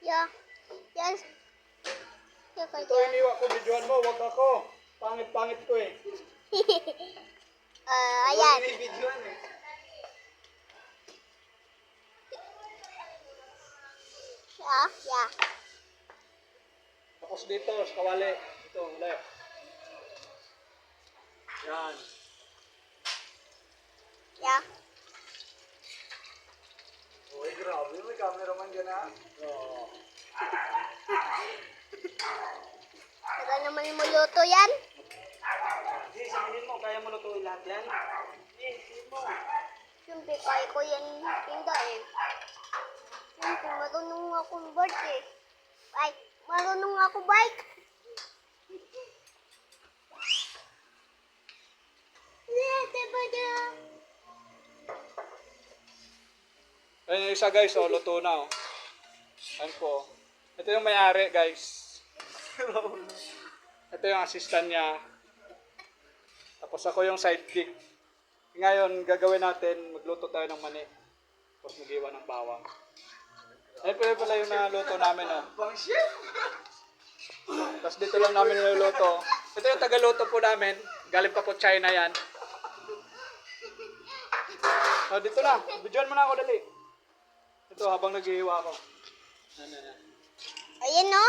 Yeah. Yes. Yeah, Ito iniwa ko, videohan mo, wag ako. Pangit-pangit ko eh. Ayan. Videohan eh. Yeah. Tapos dito, sa kawali. Ito, left. Yan. Yeah. Uy, grabe. May cameraman dyan ha. Oo. Wala naman mo luto yan. Hindi, sabihin mo, kaya mo lutuin lahat yan? Hindi, sabihin mo. Siyempre, kaya ko yan tinda eh. Siyempre, marunong akong bike eh. Ay, marunong ako bike. Ayun yung isa guys, oh, luto na oh. Ayun po. Ito yung may-ari guys. Ito yung assistant niya. Tapos ako yung sidekick. Ngayon, gagawin natin, magluto tayo ng mani. Tapos mag-iwan ng bawang. Ayun pala yung naluto namin oh. Tapos dito lang namin niluluto. Ito yung tagaluto po namin. Galing pa po China yan. Oh, dito na. Videoan mo na ako dali. Ito habang nag-iiwa ako. Ayan o.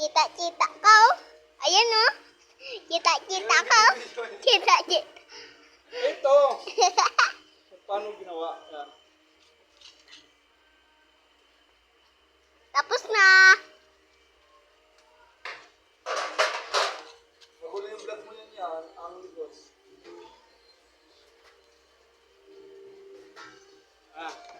Kita-kita ka o. Ayan o. Kita-kita ka o. Kita-kita. Ito! Paano ginawa? Yan. Tapos na. Mahuli yung vlog mo yan, ang ligos. Ah.